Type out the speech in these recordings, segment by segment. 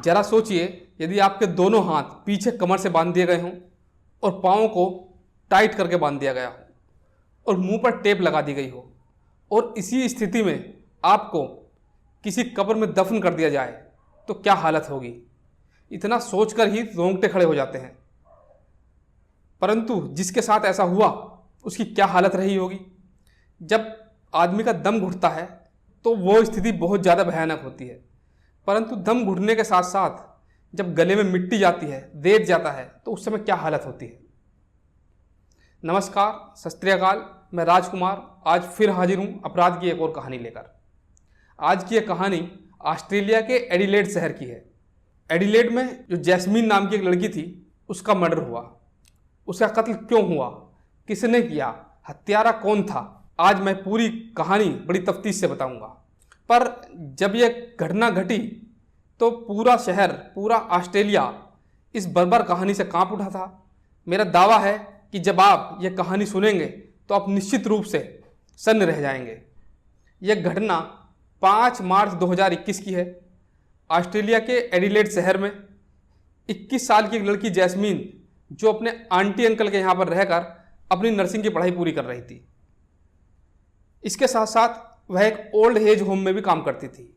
जरा सोचिए, यदि आपके दोनों हाथ पीछे कमर से बांध दिए गए हों और पाँवों को टाइट करके बांध दिया गया हो और मुंह पर टेप लगा दी गई हो और इसी स्थिति में आपको किसी कब्र में दफन कर दिया जाए तो क्या हालत होगी। इतना सोचकर ही रोंगटे खड़े हो जाते हैं। परंतु जिसके साथ ऐसा हुआ उसकी क्या हालत रही होगी। जब आदमी का दम घुटता है तो वो स्थिति बहुत ज़्यादा भयानक होती है, परंतु दम घुटने के साथ साथ जब गले में मिट्टी जाती है, रेत जाता है, तो उस समय क्या हालत होती है। नमस्कार, सत श्री अकाल, मैं राजकुमार आज फिर हाजिर हूँ अपराध की एक और कहानी लेकर। आज की यह कहानी ऑस्ट्रेलिया के एडिलेड शहर की है। एडिलेड में जो जैस्मीन नाम की एक लड़की थी, उसका मर्डर हुआ। उसका कत्ल क्यों हुआ, किसने किया, हत्यारा कौन था, आज मैं पूरी कहानी बड़ी तफ्तीश से बताऊंगा। पर जब यह घटना घटी तो पूरा शहर, पूरा ऑस्ट्रेलिया इस बर्बर कहानी से कांप उठा था। मेरा दावा है कि जब आप यह कहानी सुनेंगे तो आप निश्चित रूप से सन्न रह जाएंगे। यह घटना 5 मार्च 2021 की है। ऑस्ट्रेलिया के एडिलेड शहर में 21 साल की एक लड़की जैस्मीन, जो अपने आंटी अंकल के यहाँ पर रहकर अपनी नर्सिंग की पढ़ाई पूरी कर रही थी। इसके साथ साथ वह एक ओल्ड एज होम में भी काम करती थी।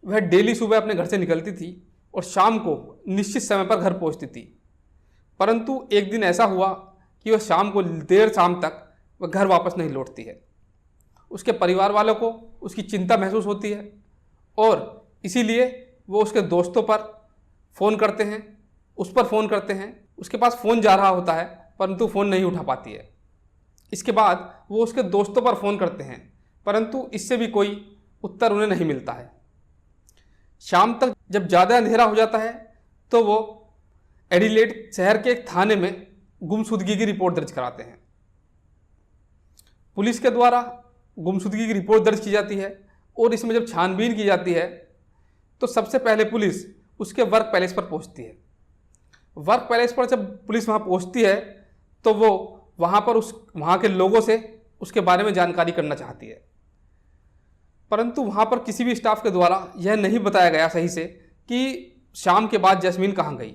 वह डेली सुबह अपने घर से निकलती थी और शाम को निश्चित समय पर घर पहुंचती थी। परंतु एक दिन ऐसा हुआ कि वह शाम को देर शाम तक वह घर वापस नहीं लौटती है। उसके परिवार वालों को उसकी चिंता महसूस होती है और इसीलिए वो उसके दोस्तों पर फ़ोन करते हैं, उस पर फ़ोन करते हैं। उसके पास फ़ोन जा रहा होता है परंतु फ़ोन नहीं उठा पाती है। इसके बाद वो उसके दोस्तों पर फ़ोन करते हैं, परंतु इससे भी कोई उत्तर उन्हें नहीं मिलता है। शाम तक जब ज़्यादा अंधेरा हो जाता है तो वो एडिलेड शहर के एक थाने में गुमशुदगी की रिपोर्ट दर्ज कराते हैं। पुलिस के द्वारा गुमशुदगी की रिपोर्ट दर्ज की जाती है और इसमें जब छानबीन की जाती है तो सबसे पहले पुलिस उसके वर्क पैलेस पर पहुंचती है। वर्क पैलेस पर जब पुलिस वहां पहुंचती है तो वो वहाँ के लोगों से उसके बारे में जानकारी करना चाहती है, परंतु वहाँ पर किसी भी स्टाफ के द्वारा यह नहीं बताया गया सही से कि शाम के बाद जैस्मीन कहाँ गई।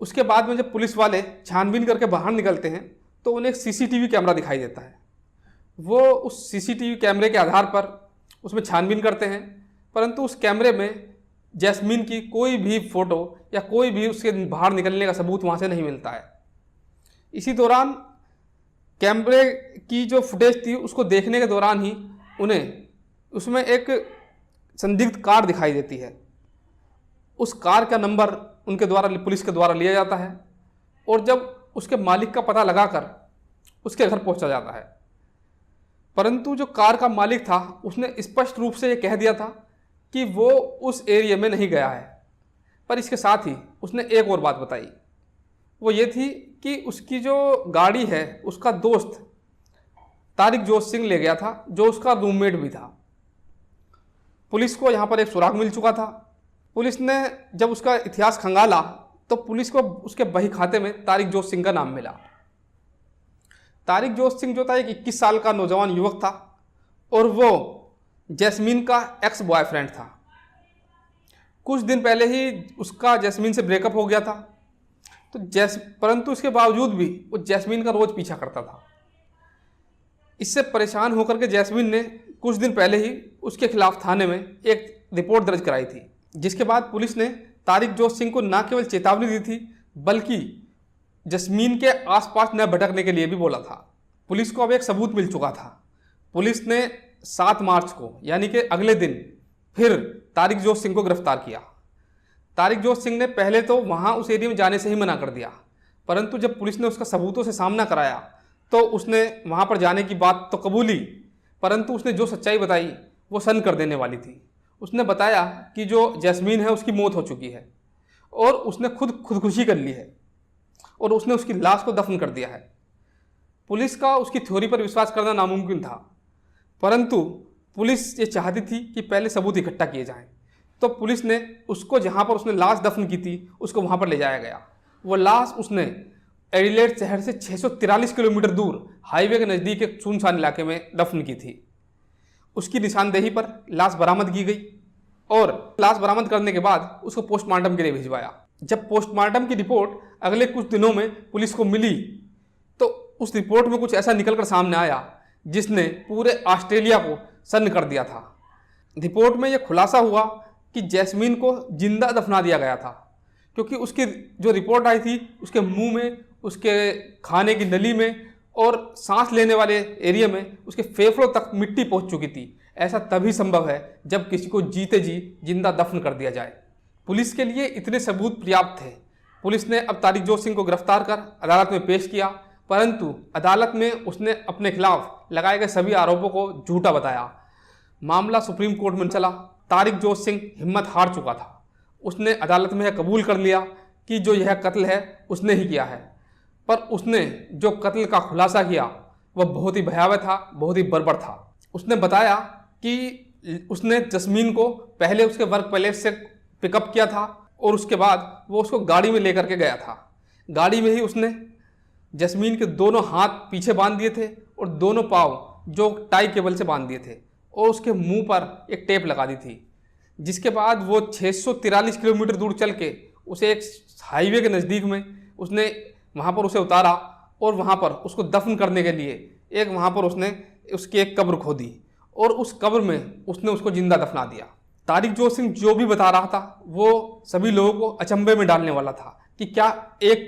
उसके बाद में जब पुलिस वाले छानबीन करके बाहर निकलते हैं तो उन्हें एक सीसीटीवी कैमरा दिखाई देता है। वो उस सीसीटीवी कैमरे के आधार पर उसमें छानबीन करते हैं, परंतु उस कैमरे में जैस्मीन की कोई भी फ़ोटो या कोई भी उसके बाहर निकलने का सबूत वहाँ से नहीं मिलता है। इसी दौरान कैमरे की जो फुटेज थी उसको देखने के दौरान ही उन्हें उसमें एक संदिग्ध कार दिखाई देती है। उस कार का नंबर उनके द्वारा, पुलिस के द्वारा लिया जाता है और जब उसके मालिक का पता लगाकर उसके घर पहुंचा जाता है, परंतु जो कार का मालिक था उसने स्पष्ट रूप से ये कह दिया था कि वो उस एरिया में नहीं गया है। पर इसके साथ ही उसने एक और बात बताई, वो ये थी कि उसकी जो गाड़ी है उसका दोस्त तारिक जोत सिंह ले गया था, जो उसका रूममेट भी था। पुलिस को यहाँ पर एक सुराग मिल चुका था। पुलिस ने जब उसका इतिहास खंगाला तो पुलिस को उसके बही खाते में तारिक जोत सिंह का नाम मिला। तारिक जोत सिंह जो था एक 21 साल का नौजवान युवक था और वो जैस्मीन का एक्स बॉयफ्रेंड था। कुछ दिन पहले ही उसका जैस्मीन से ब्रेकअप हो गया था, तो परंतु इसके बावजूद भी वो जैस्मीन का रोज़ पीछा करता था। इससे परेशान होकर के जैस्मीन ने कुछ दिन पहले ही उसके खिलाफ थाने में एक रिपोर्ट दर्ज कराई थी, जिसके बाद पुलिस ने तारिक जोत सिंह को न केवल चेतावनी दी थी बल्कि जैस्मीन के आसपास न भटकने के लिए भी बोला था। पुलिस को अब एक सबूत मिल चुका था। पुलिस ने 7 मार्च को यानी कि अगले दिन फिर तारिक जोत सिंह को गिरफ्तार किया। तारिक जोत सिंह ने पहले तो वहाँ उस एरिया में जाने से ही मना कर दिया, परंतु जब पुलिस ने उसका सबूतों से सामना कराया तो उसने वहाँ पर जाने की बात तो कबूली, परंतु उसने जो सच्चाई बताई वो सन्न कर देने वाली थी। उसने बताया कि जो जैस्मीन है उसकी मौत हो चुकी है और उसने खुदकुशी कर ली है और उसने उसकी लाश को दफन कर दिया है। पुलिस का उसकी थ्योरी पर विश्वास करना नामुमकिन था, परंतु पुलिस ये चाहती थी कि पहले सबूत इकट्ठा किए जाएं। तो पुलिस ने उसको जहाँ पर उसने लाश दफन की थी उसको वहाँ पर ले जाया गया। वो लाश उसने एडिलेड शहर से 643 किलोमीटर दूर हाईवे के नज़दीक एक सुनसान इलाके में दफन की थी। उसकी निशानदेही पर लाश बरामद की गई। और लाश बरामद करने के बाद उसको पोस्टमार्टम के लिए भिजवाया। जब पोस्टमार्टम की रिपोर्ट अगले कुछ दिनों में पुलिस को मिली तो उस रिपोर्ट में कुछ ऐसा निकलकर सामने आया जिसने पूरे ऑस्ट्रेलिया को सन्न कर दिया था। रिपोर्ट में यह खुलासा हुआ कि जैस्मीन को जिंदा दफना दिया गया था, क्योंकि उसकी जो रिपोर्ट आई थी उसके मुंह में, उसके खाने की नली में और सांस लेने वाले एरिया में उसके फेफड़ों तक मिट्टी पहुंच चुकी थी। ऐसा तभी संभव है जब किसी को जीते जी जिंदा दफन कर दिया जाए। पुलिस के लिए इतने सबूत पर्याप्त थे। पुलिस ने अब तारिक जोश सिंह को गिरफ्तार कर अदालत में पेश किया, परंतु अदालत में उसने अपने खिलाफ लगाए गए सभी आरोपों को झूठा बताया। मामला सुप्रीम कोर्ट में चला। तारिक जोश सिंह हिम्मत हार चुका था। उसने अदालत में यह कबूल कर लिया कि जो यह कत्ल है उसने ही किया है, पर उसने जो कत्ल का खुलासा किया वह बहुत ही भयावह था, बहुत ही बर्बर था। उसने बताया कि उसने जैस्मीन को पहले उसके वर्क प्लेस से पिकअप किया था और उसके बाद वो उसको गाड़ी में लेकर के गया था। गाड़ी में ही उसने जैस्मीन के दोनों हाथ पीछे बांध दिए थे और दोनों पाँव जो टाई केबल से बांध दिए थे और उसके मुंह पर एक टेप लगा दी थी। जिसके बाद वो 643 किलोमीटर दूर चल के उसे एक हाईवे के नज़दीक में उसने वहाँ पर उसे उतारा और वहाँ पर उसको दफन करने के लिए एक वहाँ पर उसने उसकी एक कब्र खोदी और उस कब्र में उसने उसको जिंदा दफना दिया। तारिक जोश सिंह जो भी बता रहा था वो सभी लोगों को अचंभे में डालने वाला था कि क्या एक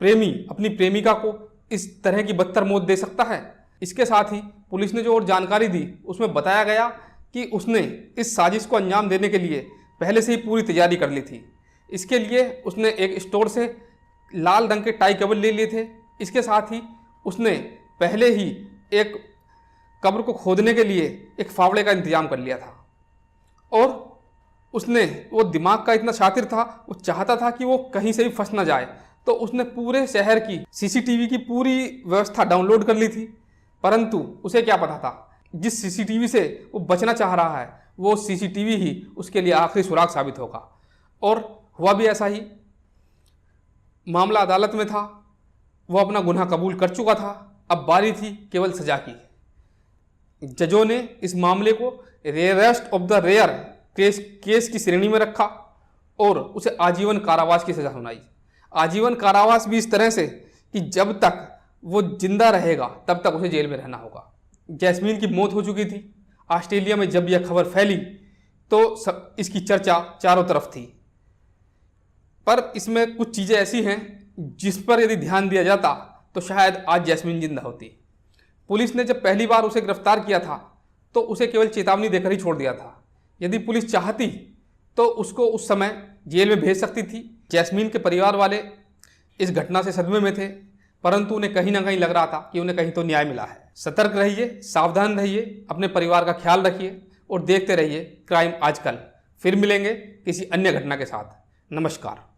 प्रेमी अपनी प्रेमिका को इस तरह की बदतर मौत दे सकता है। इसके साथ ही पुलिस ने जो और जानकारी दी उसमें बताया गया कि उसने इस साजिश को अंजाम देने के लिए पहले से ही पूरी तैयारी कर ली थी। इसके लिए उसने एक स्टोर से लाल रंग के टाई केबल ले लिए थे। इसके साथ ही उसने पहले ही एक कब्र को खोदने के लिए एक फावड़े का इंतजाम कर लिया था और उसने वो दिमाग का इतना शातिर था, वो चाहता था कि वो कहीं से भी फंस ना जाए, तो उसने पूरे शहर की सीसीटीवी की पूरी व्यवस्था डाउनलोड कर ली थी। परंतु उसे क्या पता था जिस सीसीटीवी से वो बचना चाह रहा है वो सीसीटीवी ही उसके लिए आखिरी सुराग साबित होगा। और हुआ भी ऐसा ही। मामला अदालत में था, वो अपना गुनाह कबूल कर चुका था, अब बारी थी केवल सजा की। जजों ने इस मामले को rarest of the rare case की श्रेणी में रखा और उसे आजीवन कारावास की सजा सुनाई। आजीवन कारावास भी इस तरह से कि जब तक वो जिंदा रहेगा तब तक उसे जेल में रहना होगा। जैस्मीन की मौत हो चुकी थी। ऑस्ट्रेलिया में जब यह खबर फैली तो इसकी चर्चा चारों तरफ थी, पर इसमें कुछ चीज़ें ऐसी हैं जिस पर यदि ध्यान दिया जाता तो शायद आज जैस्मीन जिंदा होती। पुलिस ने जब पहली बार उसे गिरफ्तार किया था तो उसे केवल चेतावनी देकर ही छोड़ दिया था। यदि पुलिस चाहती तो उसको उस समय जेल में भेज सकती थी। जैस्मीन के परिवार वाले इस घटना से सदमे में थे, परंतु उन्हें कहीं ना कहीं लग रहा था कि उन्हें कहीं तो न्याय मिला है। सतर्क रहिए, सावधान रहिए, अपने परिवार का ख्याल रखिए और देखते रहिए क्राइम आजकल। फिर मिलेंगे किसी अन्य घटना के साथ। नमस्कार।